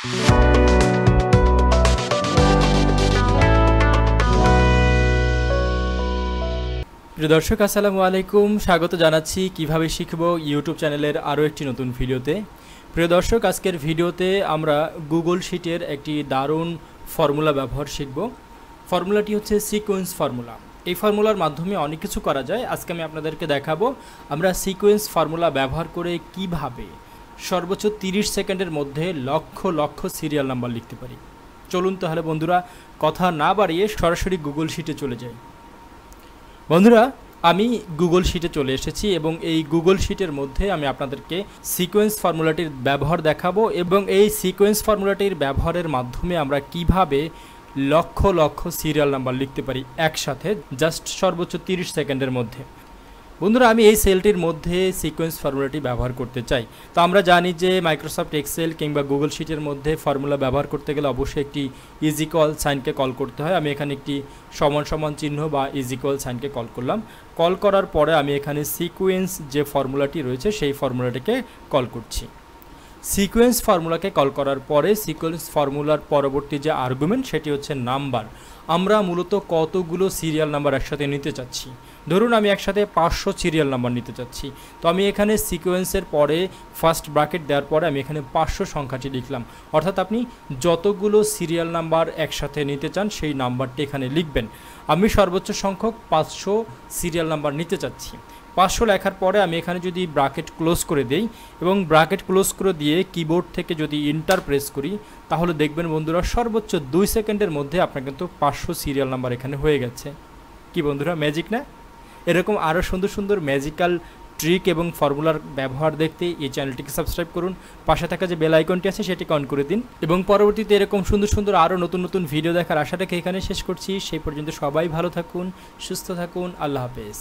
প্রিয় দর্শক আসসালামু আলাইকুম, স্বাগত জানাচ্ছি কিভাবে শিখবো ইউটিউব চ্যানেলের আরও একটি নতুন ভিডিওতে। প্রিয় দর্শক, আজকের ভিডিওতে আমরা গুগল শিটের একটি দারুণ ফর্মুলা ব্যবহার শিখব। ফর্মুলাটি হচ্ছে সিকোয়েন্স ফর্মুলা। এই ফর্মুলার মাধ্যমে অনেক কিছু করা যায়। আজকে আমি আপনাদেরকে দেখাবো আমরা সিকোয়েন্স ফর্মুলা ব্যবহার করে কিভাবে সর্বোচ্চ 30 সেকেন্ডের মধ্যে লক্ষ লক্ষ সিরিয়াল নাম্বার লিখতে পারি। চলুন তাহলে বন্ধুরা, কথা না বাড়িয়ে সরাসরি গুগল শিটে চলে যাই। বন্ধুরা, আমি গুগল শিটে চলে এসেছি এবং এই গুগল শিটের মধ্যে আমি আপনাদেরকে সিকোয়েন্স ফর্মুলাটির ব্যবহার দেখাবো এবং এই সিকোয়েন্স ফর্মুলাটির ব্যবহারের মাধ্যমে আমরা কিভাবে লক্ষ লক্ষ সিরিয়াল নাম্বার লিখতে পারি একসাথে জাস্ট সর্বোচ্চ 30 সেকেন্ডের মধ্যে। বন্ধুরা, আমি এই সেলটির মধ্যে সিকোয়েন্স ফর্মুলাটি ব্যবহার করতে চাই। তো আমরা জানি যে মাইক্রোসফট এক্সেল কিংবা গুগল শিটের মধ্যে ফর্মুলা ব্যবহার করতে গেলে অবশ্যই একটি ইজ ইকুয়াল সাইনকে কল করতে হয়। আমি এখানে একটি সমান সমান চিহ্ন বা ইজ ইকুয়াল সাইনকে কল করলাম। কল করার পরে আমি এখানে সিকোয়েন্স যে ফর্মুলাটি রয়েছে সেই ফর্মুলাটিকে কল করছি। সিকোয়েন্স ফর্মুলাকে কল করার পরে সিকোয়েন্স ফর্মুলার পরবর্তী যে আর্গুমেন্ট সেটি হচ্ছে নাম্বার। আমরা মূলত কতগুলো সিরিয়াল নাম্বার একসাথে নিতে চাচ্ছি। ধরুন আমি একসাথে 500 সিরিয়াল নাম্বার নিতে চাচ্ছি। তো আমি এখানে সিকোয়েন্সের পরে ফার্স্ট ব্র্যাকেট দেওয়ার পরে আমি এখানে 500 সংখ্যাটি লিখলাম। অর্থাৎ আপনি যতগুলো সিরিয়াল নাম্বার একসাথে নিতে চান সেই নাম্বারটি এখানে লিখবেন। আমি সর্বোচ্চ সংখ্যক 500 সিরিয়াল নাম্বার নিতে চাচ্ছি। 500 লেখার পরে আমি এখানে যদি ব্র্যাকেট ক্লোজ করে দেই এবং ব্র্যাকেট ক্লোজ করে দিয়ে কিবোর্ড থেকে যদি এন্টার প্রেস করি, তাহলে দেখবেন বন্ধুরা সর্বোচ্চ 2 সেকেন্ডের মধ্যে আপনার কিন্তু 500 সিরিয়াল নাম্বার এখানে হয়ে গেছে। কি বন্ধুরা, ম্যাজিক না? এরকম আরও সুন্দর সুন্দর ম্যাজিক্যাল ট্রিক এবং ফর্মুলার ব্যবহার দেখতে এই চ্যানেলটিকে সাবস্ক্রাইব করুন। পাশে থাকা যে বেল আইকনটি আছে সেটিকে অন করে দিন এবং পরবর্তীতে এরকম সুন্দর সুন্দর আরও নতুন নতুন ভিডিও দেখার আশা রেখে এখানে শেষ করছি। সেই পর্যন্ত সবাই ভালো থাকুন, সুস্থ থাকুন। আল্লাহ হাফেজ।